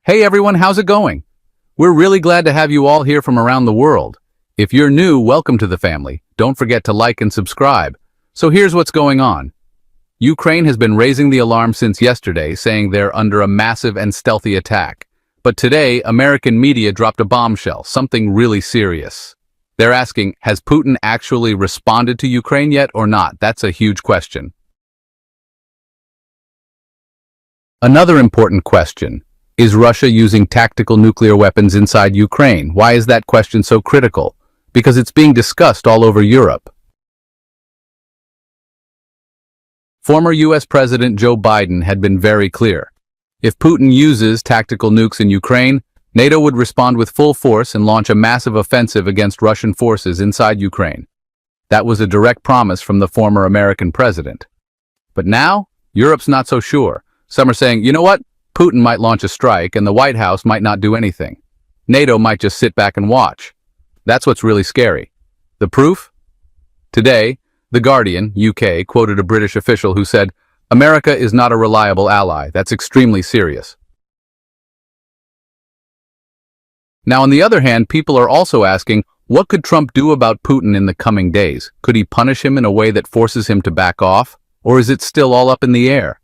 Hey everyone, how's it going? We're really glad to have you all here from around the world. If you're new, welcome to the family. Don't forget to like and subscribe. So here's what's going on. Ukraine has been raising the alarm since yesterday, saying they're under a massive and stealthy attack. But today, American media dropped a bombshell, something really serious. They're asking, has Putin actually responded to Ukraine yet or not? That's a huge question. Another important question. Is Russia using tactical nuclear weapons inside Ukraine? Why is that question so critical? Because it's being discussed all over Europe. Former US President Joe Biden had been very clear. If Putin uses tactical nukes in Ukraine, NATO would respond with full force and launch a massive offensive against Russian forces inside Ukraine. That was a direct promise from the former American president. But now, Europe's not so sure. Some are saying, you know what? Putin might launch a strike and the White House might not do anything. NATO might just sit back and watch. That's what's really scary. The proof? Today, The Guardian, UK, quoted a British official who said, "America is not a reliable ally. That's extremely serious." Now, on the other hand, people are also asking, what could Trump do about Putin in the coming days? Could he punish him in a way that forces him to back off? Or is it still all up in the air?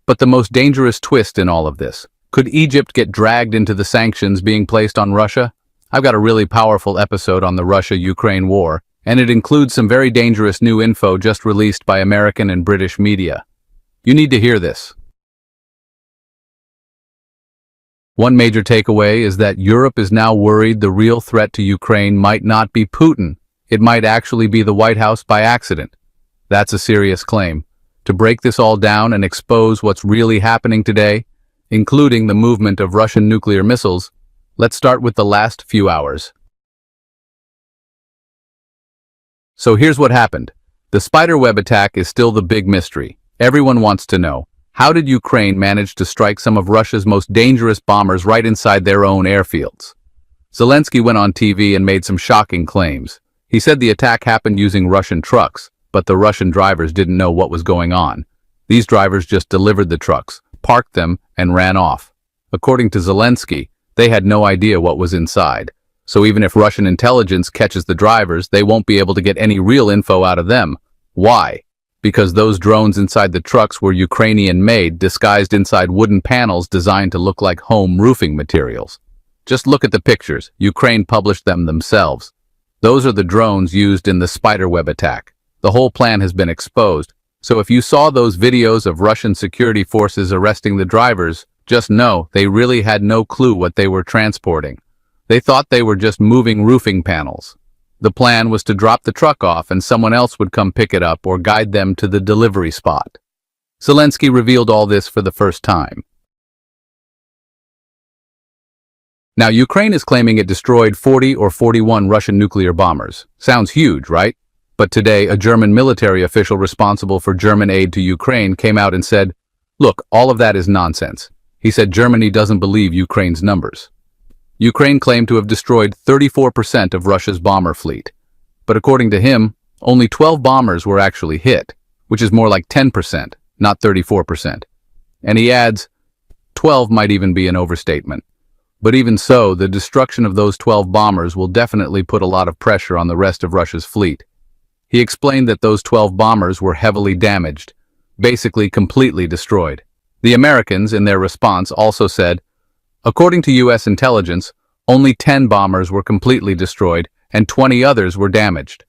But the most dangerous twist in all of this, could Egypt get dragged into the sanctions being placed on Russia? I've got a really powerful episode on the Russia-Ukraine war, and it includes some very dangerous new info just released by American and British media. You need to hear this. One major takeaway is that Europe is now worried the real threat to Ukraine might not be Putin. It might actually be the White House by accident. That's a serious claim. To break this all down and expose what's really happening today, including the movement of Russian nuclear missiles, let's start with the last few hours. So here's what happened. The spiderweb attack is still the big mystery. Everyone wants to know, how did Ukraine manage to strike some of Russia's most dangerous bombers right inside their own airfields? Zelensky went on TV and made some shocking claims. He said the attack happened using Russian trucks, but the Russian drivers didn't know what was going on. These drivers just delivered the trucks, parked them, and ran off. According to Zelensky, they had no idea what was inside. So even if Russian intelligence catches the drivers, they won't be able to get any real info out of them. Why? Because those drones inside the trucks were Ukrainian-made, disguised inside wooden panels designed to look like home roofing materials. Just look at the pictures. Ukraine published them themselves. Those are the drones used in the spiderweb attack. The whole plan has been exposed, so if you saw those videos of Russian security forces arresting the drivers, just know they really had no clue what they were transporting. They thought they were just moving roofing panels. The plan was to drop the truck off and someone else would come pick it up or guide them to the delivery spot. Zelensky revealed all this for the first time. Now, Ukraine is claiming it destroyed 40 or 41 Russian nuclear bombers. Sounds huge, right? But today, a German military official responsible for German aid to Ukraine came out and said, look, all of that is nonsense. He said Germany doesn't believe Ukraine's numbers. Ukraine claimed to have destroyed 34% of Russia's bomber fleet. But according to him, only 12 bombers were actually hit, which is more like 10%, not 34%. And he adds, 12 might even be an overstatement. But even so, the destruction of those 12 bombers will definitely put a lot of pressure on the rest of Russia's fleet. He explained that those 12 bombers were heavily damaged, basically completely destroyed. The Americans, in their response, also said, according to U.S. intelligence, only 10 bombers were completely destroyed and 20 others were damaged.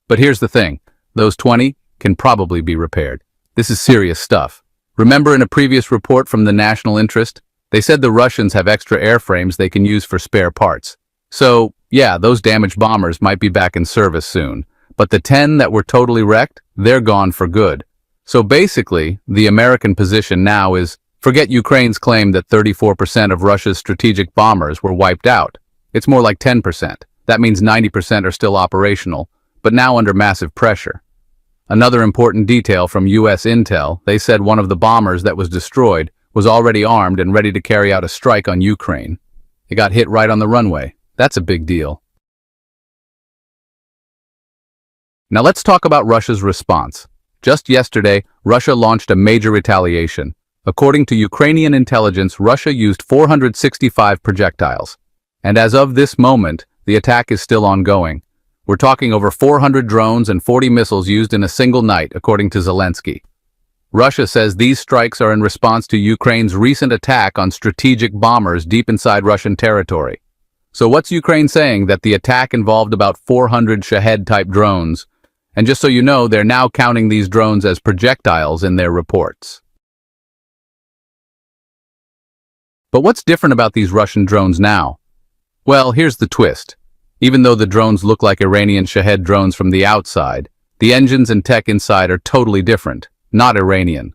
But here's the thing, those 20 can probably be repaired. This is serious stuff. Remember in a previous report from the National Interest, they said the Russians have extra airframes they can use for spare parts. So, yeah, those damaged bombers might be back in service soon. But the 10 that were totally wrecked, they're gone for good. So basically, the American position now is, forget Ukraine's claim that 34% of Russia's strategic bombers were wiped out. It's more like 10%. That means 90% are still operational, but now under massive pressure. Another important detail from US intel, they said one of the bombers that was destroyed was already armed and ready to carry out a strike on Ukraine. It got hit right on the runway. That's a big deal. Now let's talk about Russia's response. Just yesterday, Russia launched a major retaliation. According to Ukrainian intelligence, Russia used 465 projectiles. And as of this moment, the attack is still ongoing. We're talking over 400 drones and 40 missiles used in a single night, according to Zelensky. Russia says these strikes are in response to Ukraine's recent attack on strategic bombers deep inside Russian territory. So what's Ukraine saying? That the attack involved about 400 Shahed-type drones. And just so you know, they're now counting these drones as projectiles in their reports. But what's different about these Russian drones now? Well, here's the twist. Even though the drones look like Iranian Shahed drones from the outside, the engines and tech inside are totally different, not Iranian.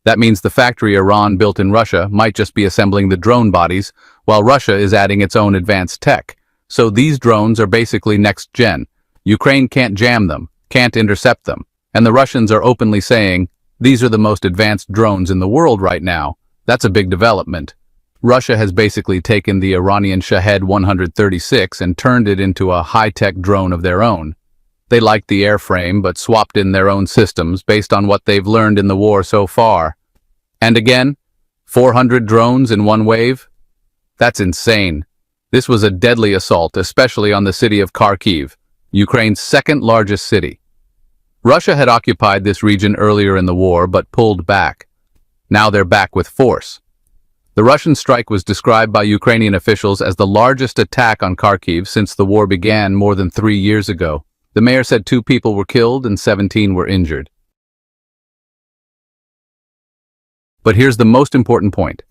That means the factory Iran built in Russia might just be assembling the drone bodies, while Russia is adding its own advanced tech. So these drones are basically next-gen. Ukraine can't jam them, can't intercept them, and the Russians are openly saying, these are the most advanced drones in the world right now. That's a big development. Russia has basically taken the Iranian Shahed 136 and turned it into a high-tech drone of their own. They liked the airframe but swapped in their own systems based on what they've learned in the war so far. And again, 400 drones in one wave? That's insane. This was a deadly assault, especially on the city of Kharkiv, Ukraine's second largest city. Russia had occupied this region earlier in the war but pulled back. Now they're back with force. The Russian strike was described by Ukrainian officials as the largest attack on Kharkiv since the war began more than 3 years ago. The mayor said 2 people were killed and 17 were injured. But here's the most important point.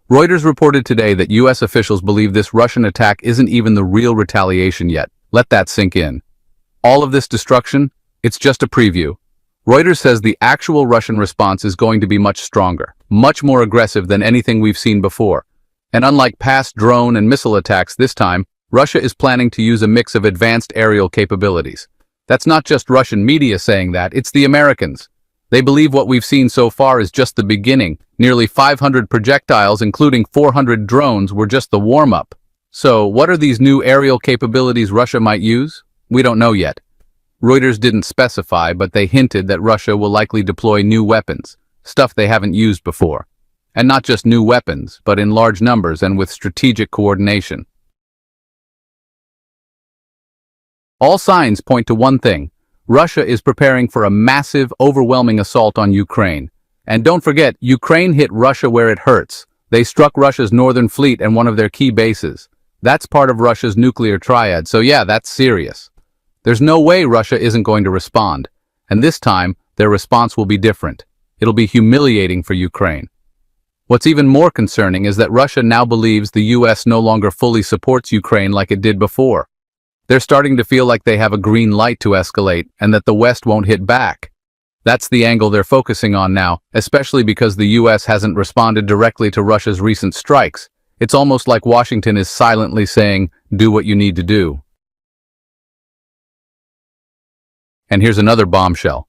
Reuters reported today that U.S. officials believe this Russian attack isn't even the real retaliation yet. Let that sink in. All of this destruction, it's just a preview. Reuters says the actual Russian response is going to be much stronger, much more aggressive than anything we've seen before. And unlike past drone and missile attacks this time, Russia is planning to use a mix of advanced aerial capabilities. That's not just Russian media saying that, it's the Americans. They believe what we've seen so far is just the beginning. Nearly 500 projectiles, including 400 drones, were just the warm-up. So, what are these new aerial capabilities Russia might use? We don't know yet. Reuters didn't specify, but they hinted that Russia will likely deploy new weapons, stuff they haven't used before. And not just new weapons, but in large numbers and with strategic coordination. All signs point to one thing. Russia is preparing for a massive, overwhelming assault on Ukraine. And don't forget, Ukraine hit Russia where it hurts. They struck Russia's northern fleet and one of their key bases. That's part of Russia's nuclear triad, so yeah, that's serious. There's no way Russia isn't going to respond. And this time, their response will be different. It'll be humiliating for Ukraine. What's even more concerning is that Russia now believes the U.S. no longer fully supports Ukraine like it did before. They're starting to feel like they have a green light to escalate and that the West won't hit back. That's the angle they're focusing on now, especially because the U.S. hasn't responded directly to Russia's recent strikes. It's almost like Washington is silently saying, do what you need to do. And here's another bombshell.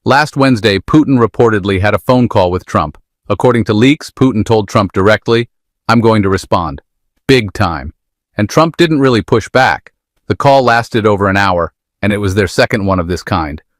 Last Wednesday, Putin reportedly had a phone call with Trump. According to leaks, Putin told Trump directly, I'm going to respond. Big time. And Trump didn't really push back. The call lasted over an hour, and it was their second one of this kind.